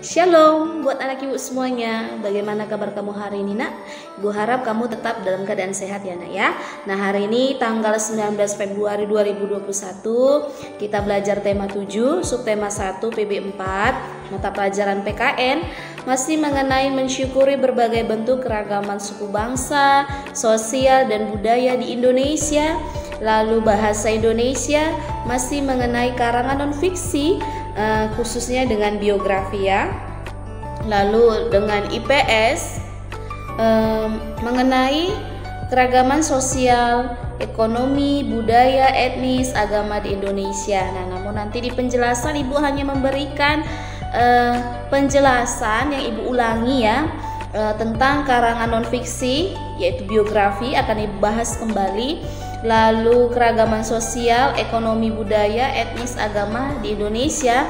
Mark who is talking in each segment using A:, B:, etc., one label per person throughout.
A: Shalom buat anak ibu semuanya. Bagaimana kabar kamu hari ini nak? Ibu harap kamu tetap dalam keadaan sehat ya nak ya. Nah hari ini tanggal 19 Februari 2021 kita belajar tema 7, subtema 1 PB 4, mata pelajaran PKN masih mengenai mensyukuri berbagai bentuk keragaman suku bangsa, sosial dan budaya di Indonesia. Lalu bahasa Indonesia masih mengenai karangan non-fiksi, khususnya dengan biografi ya. Lalu dengan IPS mengenai keragaman sosial, ekonomi, budaya, etnis, agama di Indonesia. Nah, namun nanti di penjelasan Ibu hanya memberikan penjelasan yang Ibu ulangi ya, tentang karangan non-fiksi yaitu biografi akan Ibu bahas kembali. Lalu keragaman sosial, ekonomi, budaya, etnis, agama di Indonesia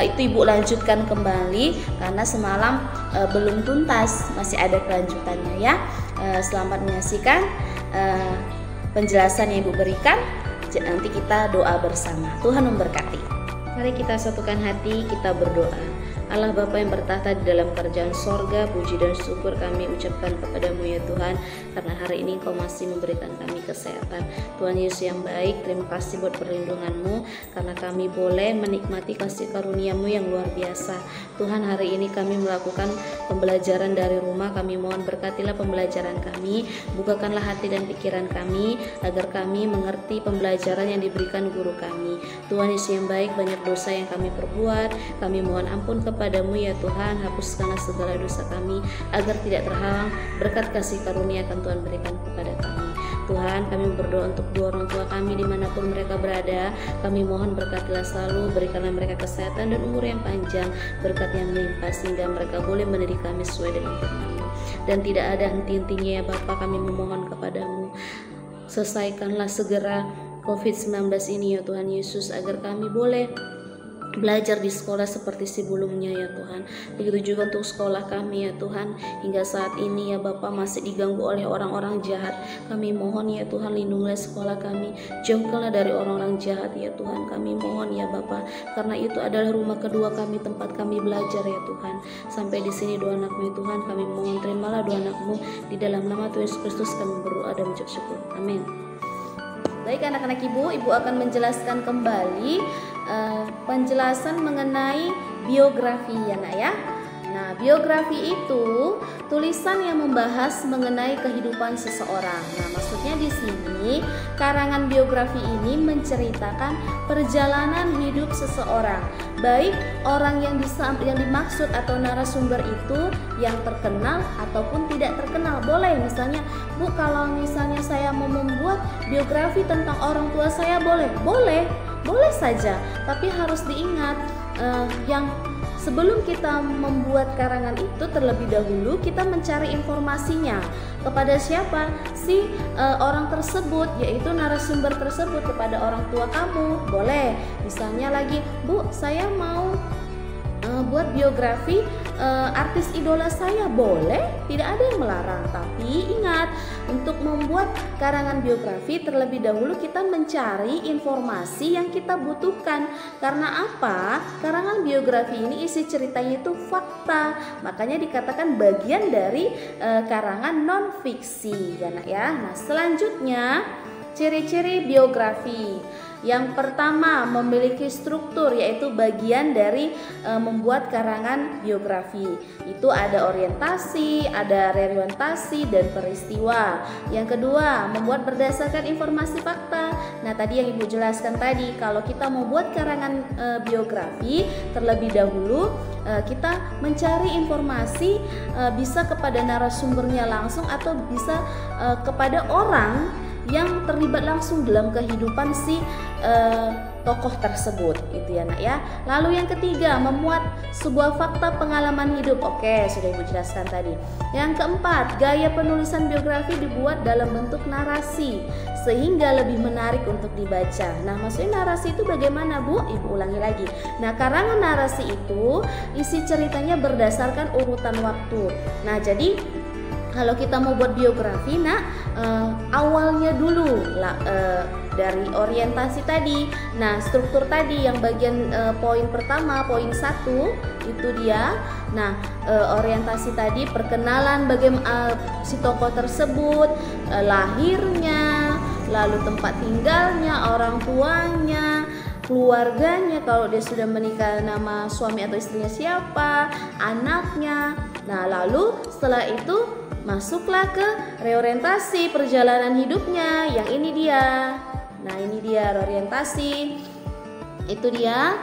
A: itu Ibu lanjutkan kembali karena semalam belum tuntas, masih ada kelanjutannya ya. Selamat menyaksikan penjelasan yang Ibu berikan. Nanti kita doa bersama. Tuhan memberkati. Mari kita satukan hati, kita berdoa. Allah Bapa yang bertahta di dalam kerajaan sorga, puji dan syukur kami ucapkan kepadamu ya Tuhan, karena hari ini Engkau masih memberikan kami kesehatan. Tuhan Yesus yang baik, terima kasih buat perlindungan-Mu, karena kami boleh menikmati kasih karunia-Mu yang luar biasa. Tuhan, hari ini kami melakukan pembelajaran dari rumah, kami mohon berkatilah pembelajaran kami, bukakanlah hati dan pikiran kami, agar kami mengerti pembelajaran yang diberikan guru kami. Tuhan Yesus yang baik, banyak dosa yang kami perbuat, kami mohon ampun kepadamu ya Tuhan, hapuskanlah segala dosa kami agar tidak terhalang berkat kasih karunia akan Tuhan berikan kepada kami. Tuhan, kami berdoa untuk dua orang tua kami dimanapun mereka berada, kami mohon berkatilah selalu, berikanlah mereka kesehatan dan umur yang panjang, berkat yang melimpah sehingga mereka boleh mendidik kami sesuai dengan firman-Mu. Dan tidak ada henti-hentinya ya Bapa, kami memohon kepadamu, selesaikanlah segera COVID-19 ini ya Tuhan Yesus, agar kami boleh belajar di sekolah seperti sebelumnya ya Tuhan. Begitu juga untuk sekolah kami ya Tuhan, hingga saat ini ya Bapa masih diganggu oleh orang-orang jahat. Kami mohon ya Tuhan, lindungilah sekolah kami, jauhkanlah dari orang-orang jahat ya Tuhan. Kami mohon ya Bapa, karena itu adalah rumah kedua kami, tempat kami belajar ya Tuhan. Sampai di sini doa anak-Mu ya Tuhan, kami mohon terimalah doa anak-Mu, di dalam nama Tuhan Yesus Kristus kami berdoa dan mengucap syukur. Amin. Baik anak-anak Ibu akan menjelaskan kembali penjelasan mengenai biografi ya nak ya. Nah, biografi itu tulisan yang membahas mengenai kehidupan seseorang. Nah, maksudnya di sini karangan biografi ini menceritakan perjalanan hidup seseorang, baik orang yang dimaksud atau narasumber itu yang terkenal ataupun tidak terkenal. Boleh misalnya, Bu, kalau misalnya saya mau membuat biografi tentang orang tua saya, boleh saja, tapi harus diingat yang sebelum kita membuat karangan itu, terlebih dahulu kita mencari informasinya kepada siapa sih orang tersebut, yaitu narasumber tersebut, kepada orang tua kamu. Boleh misalnya lagi, Bu, saya mau buat biografi artis idola saya, boleh, tidak ada yang melarang. Tapi ingat, untuk membuat karangan biografi terlebih dahulu kita mencari informasi yang kita butuhkan. Karena apa? Karangan biografi ini isi ceritanya itu fakta, makanya dikatakan bagian dari karangan non-fiksi ya nak ya. Nah, selanjutnya ciri-ciri biografi. Yang pertama, memiliki struktur, yaitu bagian dari membuat karangan biografi. Itu ada orientasi, ada reorientasi, dan peristiwa. Yang kedua, membuat berdasarkan informasi fakta. Nah, tadi yang Ibu jelaskan tadi, kalau kita membuat karangan biografi, terlebih dahulu kita mencari informasi, bisa kepada narasumbernya langsung atau bisa kepada orang yang terlibat langsung dalam kehidupan si tokoh tersebut, itu ya nak ya. Lalu yang ketiga, memuat sebuah fakta pengalaman hidup. Oke, sudah Ibu jelaskan tadi. Yang keempat, gaya penulisan biografi dibuat dalam bentuk narasi sehingga lebih menarik untuk dibaca. Nah, maksudnya narasi itu bagaimana, Bu? Ibu ulangi lagi. Nah, karangan narasi itu isi ceritanya berdasarkan urutan waktu. Nah, jadi kalau kita mau buat biografi, awalnya dulu dari orientasi tadi. Nah, struktur tadi yang bagian poin pertama, poin 1 itu dia. Nah, orientasi tadi perkenalan bagaimana si tokoh tersebut, lahirnya, lalu tempat tinggalnya, orang tuanya, keluarganya, kalau dia sudah menikah nama suami atau istrinya siapa, anaknya. Nah, lalu setelah itu masuklah ke reorientasi perjalanan hidupnya. Yang ini dia. Nah, ini dia reorientasi. Itu dia.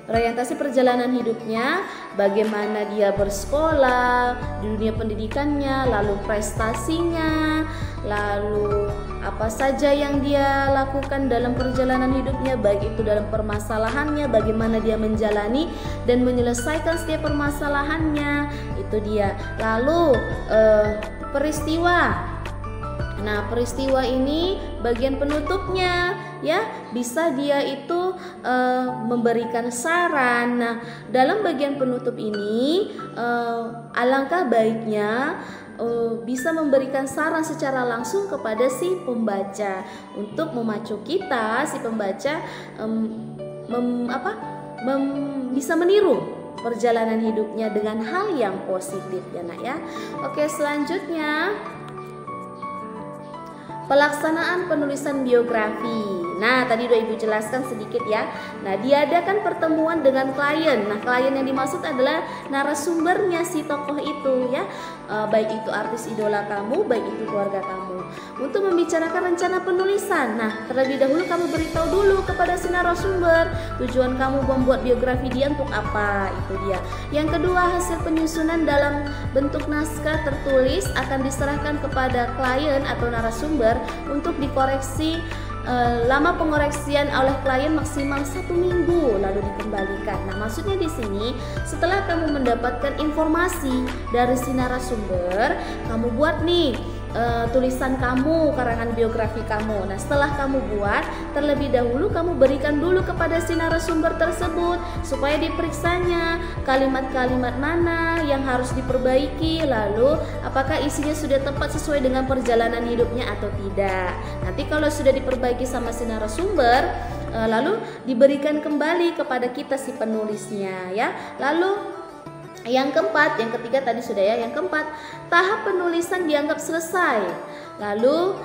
A: Orientasi perjalanan hidupnya, bagaimana dia bersekolah, di dunia pendidikannya, lalu prestasinya, lalu apa saja yang dia lakukan dalam perjalanan hidupnya, baik itu dalam permasalahannya, bagaimana dia menjalani dan menyelesaikan setiap permasalahannya. Itu dia. Lalu peristiwa. Nah, peristiwa ini bagian penutupnya, ya, bisa dia itu memberikan saran. Nah, dalam bagian penutup ini alangkah baiknya bisa memberikan saran secara langsung kepada si pembaca untuk memacu kita, si pembaca bisa meniru perjalanan hidupnya dengan hal yang positif, ya nak ya. Oke, selanjutnya pelaksanaan penulisan biografi. Nah, tadi udah Ibu jelaskan sedikit ya. Nah, diadakan pertemuan dengan klien. Nah, klien yang dimaksud adalah narasumbernya si tokoh itu ya. Baik itu artis idola kamu, baik itu keluarga kamu. Untuk membicarakan rencana penulisan. Nah, terlebih dahulu kamu beritahu dulu kepada si narasumber tujuan kamu membuat biografi dia untuk apa, itu dia. Yang kedua, hasil penyusunan dalam bentuk naskah tertulis akan diserahkan kepada klien atau narasumber untuk dikoreksi. Lama pengoreksian oleh klien maksimal 1 minggu, lalu dikembalikan. Nah, maksudnya di sini setelah kamu mendapatkan informasi dari si narasumber, kamu buat nih tulisan kamu, karangan biografi kamu. Nah, setelah kamu buat, terlebih dahulu kamu berikan dulu kepada si narasumber tersebut supaya diperiksanya kalimat-kalimat mana yang harus diperbaiki, lalu apakah isinya sudah tepat sesuai dengan perjalanan hidupnya atau tidak. Nanti kalau sudah diperbaiki sama si narasumber, lalu diberikan kembali kepada kita si penulisnya ya. Lalu yang keempat, yang ketiga tadi sudah ya. Yang keempat, tahap penulisan dianggap selesai. Lalu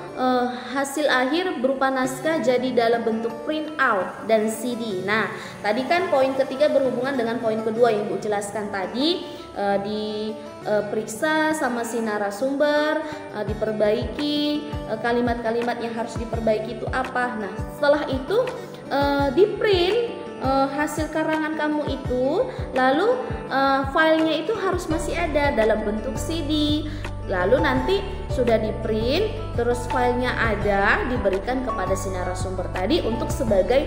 A: hasil akhir berupa naskah jadi dalam bentuk print out dan CD. Nah, tadi kan poin ketiga berhubungan dengan poin kedua yang Ibu jelaskan tadi. Diperiksa sama si narasumber, diperbaiki kalimat-kalimat yang harus diperbaiki itu apa. Nah, setelah itu di print hasil karangan kamu itu, lalu filenya itu harus masih ada dalam bentuk CD. Lalu nanti sudah di print, terus filenya ada, diberikan kepada si narasumber tadi untuk sebagai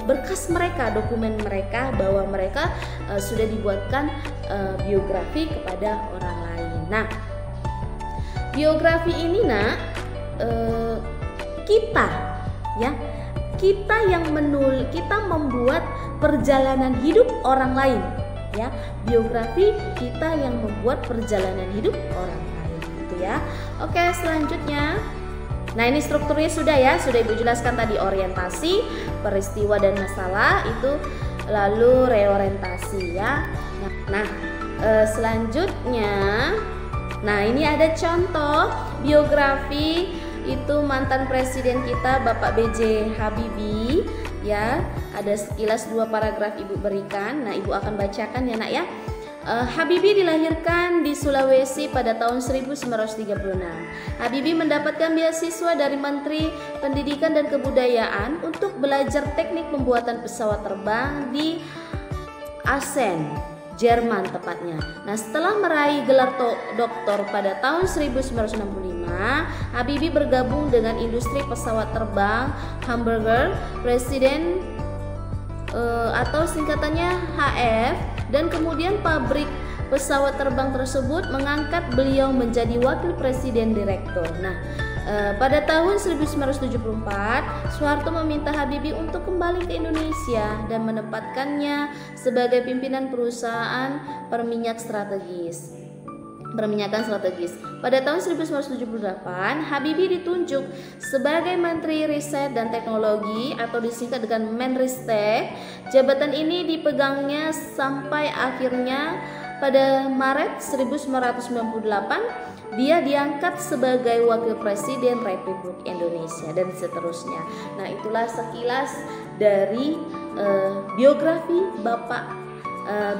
A: berkas mereka, dokumen mereka bahwa mereka sudah dibuatkan biografi kepada orang lain. Nah, biografi ini nak kita yang kita membuat perjalanan hidup orang lain ya. Biografi kita yang membuat perjalanan hidup orang lain gitu ya. Oke, selanjutnya. Nah, ini strukturnya sudah ya, sudah Ibu jelaskan tadi, orientasi, peristiwa dan masalah itu, lalu reorientasi ya. Nah, selanjutnya, nah ini ada contoh biografi itu mantan presiden kita Bapak B.J. Habibie ya. Ada sekilas 2 paragraf Ibu berikan. Nah, Ibu akan bacakan ya nak ya. Habibie dilahirkan di Sulawesi pada tahun 1936. Habibie mendapatkan beasiswa dari Menteri Pendidikan dan Kebudayaan untuk belajar teknik pembuatan pesawat terbang di Aachen, Jerman tepatnya. Nah, setelah meraih gelar doktor pada tahun 1965, Habibie bergabung dengan industri pesawat terbang Hamburger Presiden atau singkatannya HF, dan kemudian pabrik pesawat terbang tersebut mengangkat beliau menjadi wakil presiden direktur. Nah, pada tahun 1974, Soeharto meminta Habibie untuk kembali ke Indonesia dan menempatkannya sebagai pimpinan perusahaan perminyak strategis. perminyakan strategis. Pada tahun 1978, Habibie ditunjuk sebagai Menteri Riset dan Teknologi atau disingkat dengan Menristek. Jabatan ini dipegangnya sampai akhirnya pada Maret 1998 dia diangkat sebagai Wakil Presiden Republik Indonesia dan seterusnya. Nah, itulah sekilas dari biografi Bapak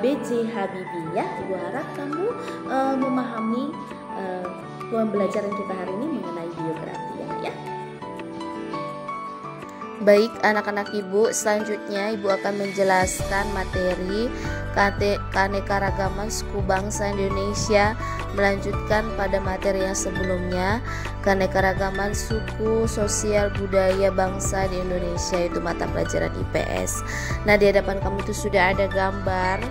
A: B.J. Habibie ya. Ibu harap kamu memahami pembelajaran kita hari ini mengenai biografi ya. Baik anak-anak ibu, selanjutnya ibu akan menjelaskan materi keanekaragaman suku bangsa Indonesia, melanjutkan pada materi yang sebelumnya, keanekaragaman suku, sosial, budaya bangsa di Indonesia, itu mata pelajaran IPS. Nah, di hadapan kamu itu sudah ada gambar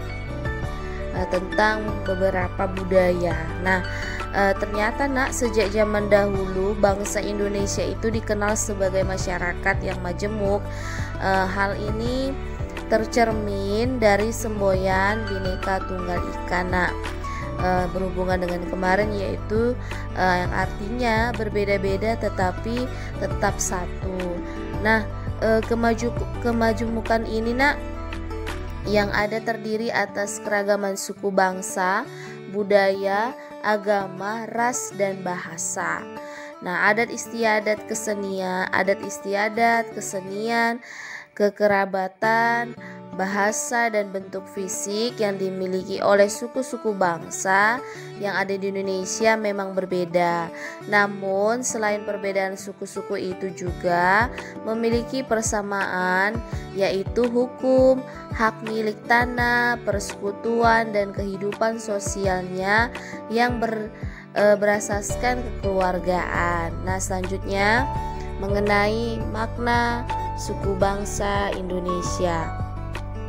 A: tentang beberapa budaya. Nah, ternyata nak, sejak zaman dahulu bangsa Indonesia itu dikenal sebagai masyarakat yang majemuk. Hal ini tercermin dari semboyan Bhinneka Tunggal Ika, nak. Berhubungan dengan kemarin, yaitu yang artinya berbeda-beda tetapi tetap satu. Nah, kemajemukan ini nak yang ada terdiri atas keragaman suku bangsa, budaya, agama, ras, dan bahasa. Nah, adat istiadat, kesenian, kekerabatan, bahasa, dan bentuk fisik yang dimiliki oleh suku-suku bangsa yang ada di Indonesia memang berbeda. Namun, selain perbedaan suku-suku itu juga memiliki persamaan, yaitu hukum, hak milik tanah, persekutuan, dan kehidupan sosialnya yang berasaskan kekeluargaan. Nah, selanjutnya mengenai makna suku bangsa Indonesia.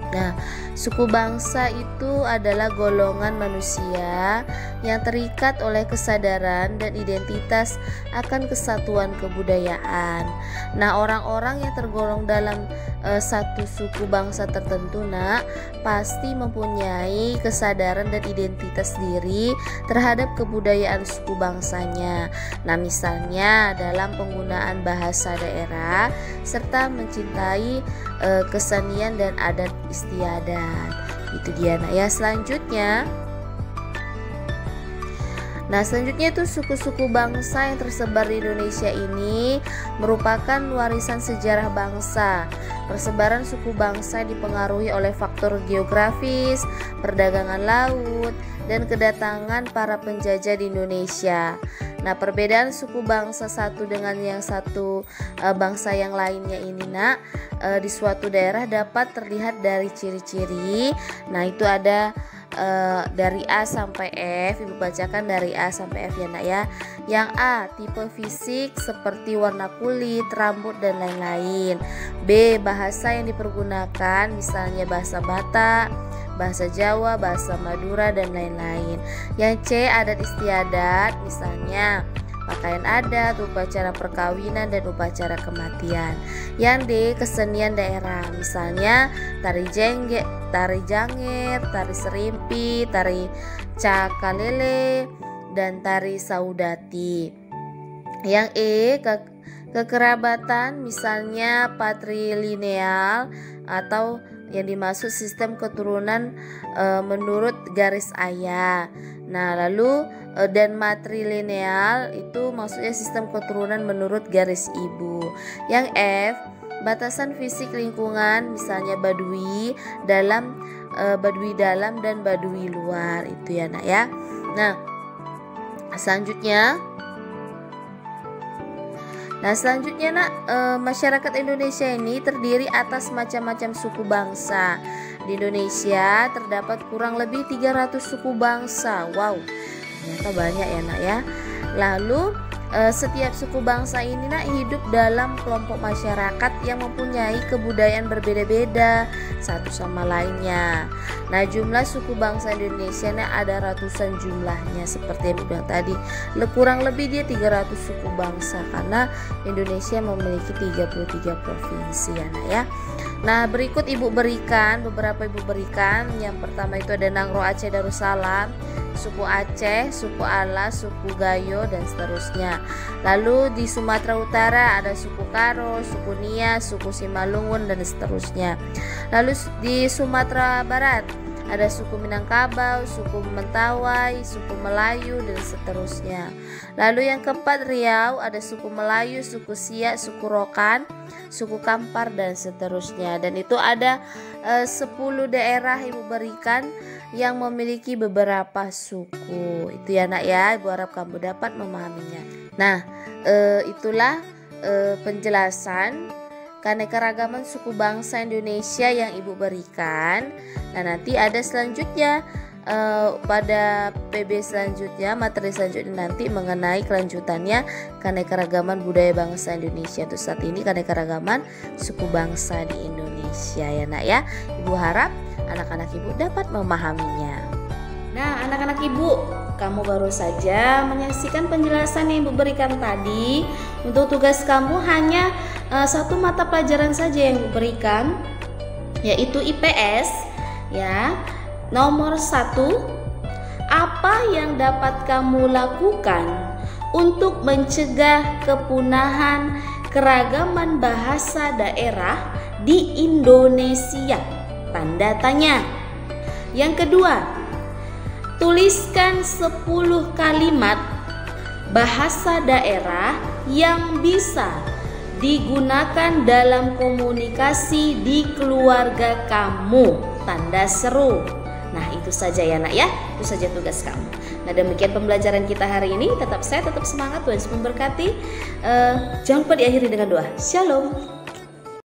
A: Nah, suku bangsa itu adalah golongan manusia yang terikat oleh kesadaran dan identitas akan kesatuan kebudayaan. Nah, orang-orang yang tergolong dalam satu suku bangsa tertentu nak pasti mempunyai kesadaran dan identitas diri terhadap kebudayaan suku bangsanya. Nah, misalnya dalam penggunaan bahasa daerah serta mencintai kesenian dan adat istiadat. Itu dia nak ya. Selanjutnya itu suku-suku bangsa yang tersebar di Indonesia ini merupakan warisan sejarah bangsa. Persebaran suku bangsa dipengaruhi oleh faktor geografis, perdagangan laut, dan kedatangan para penjajah di Indonesia. Nah, perbedaan suku bangsa satu dengan yang satu bangsa yang lainnya ini nak di suatu daerah dapat terlihat dari ciri-ciri. Nah, itu ada dari A sampai F. Ibu bacakan dari A sampai F ya nak ya. Yang A, tipe fisik seperti warna kulit, rambut, dan lain-lain. B, bahasa yang dipergunakan misalnya bahasa Batak, bahasa Jawa, bahasa Madura, dan lain-lain. Yang C, adat istiadat misalnya pakaian adat, upacara perkawinan, dan upacara kematian. Yang D, kesenian daerah misalnya tari jengger, tari serimpi, tari cakalele, dan tari saudati. Yang E, kekerabatan misalnya patrilineal atau yang dimaksud sistem keturunan menurut garis ayah. Nah, lalu dan matrilineal itu maksudnya sistem keturunan menurut garis ibu. Yang F, batasan fisik lingkungan misalnya Baduy dalam dan Baduy luar, itu ya nak ya. Nah, selanjutnya nak masyarakat Indonesia ini terdiri atas macam-macam suku bangsa. Di Indonesia terdapat kurang lebih 300 suku bangsa. Wow, ternyata banyak ya nak ya. Lalu setiap suku bangsa ini nak hidup dalam kelompok masyarakat yang mempunyai kebudayaan berbeda-beda satu sama lainnya. Nah, jumlah suku bangsa Indonesia nak ada ratusan jumlahnya seperti yang bilang tadi. Kurang lebih dia 300 suku bangsa karena Indonesia memiliki 33 provinsi ya nak ya. Nah, berikut beberapa ibu berikan. Yang pertama itu ada Nangro Aceh Darussalam.
B: suku Aceh, suku Ala, suku Gayo, dan seterusnya. Lalu di Sumatera Utara ada suku Karo, suku Nia, suku Simalungun, dan seterusnya. Lalu di Sumatera Barat ada suku Minangkabau, suku Mentawai, suku Melayu, dan seterusnya. Lalu yang keempat Riau ada suku Melayu, suku Siak, suku Rokan, suku Kampar, dan seterusnya. Dan itu ada 10 daerah Ibu berikan yang memiliki beberapa suku. Itu ya nak ya, Ibu harap kamu dapat memahaminya. Nah, itulah penjelasan keanekaragaman suku bangsa Indonesia yang Ibu berikan. Nah, nanti ada selanjutnya pada PB selanjutnya, materi selanjutnya nanti mengenai kelanjutannya keanekaragaman budaya bangsa Indonesia. Untuk saat ini keanekaragaman suku bangsa di Indonesia ya nak ya. Ibu harap anak-anak Ibu dapat memahaminya.
A: Nah, anak-anak Ibu, kamu baru saja menyaksikan penjelasan yang Ibu berikan tadi. Untuk tugas kamu hanya satu mata pelajaran saja yang Ibu berikan, yaitu IPS ya. Nomor 1, apa yang dapat kamu lakukan untuk mencegah kepunahan keragaman bahasa daerah di Indonesia? Tanda tanya. Yang kedua, tuliskan 10 kalimat bahasa daerah yang bisa digunakan dalam komunikasi di keluarga kamu. Tanda seru. Nah, itu saja ya nak ya, itu saja tugas kamu. Nah, demikian pembelajaran kita hari ini. Tetap sehat, tetap semangat, Tuhan Yesus memberkati. Jangan lupa diakhiri dengan doa. Shalom.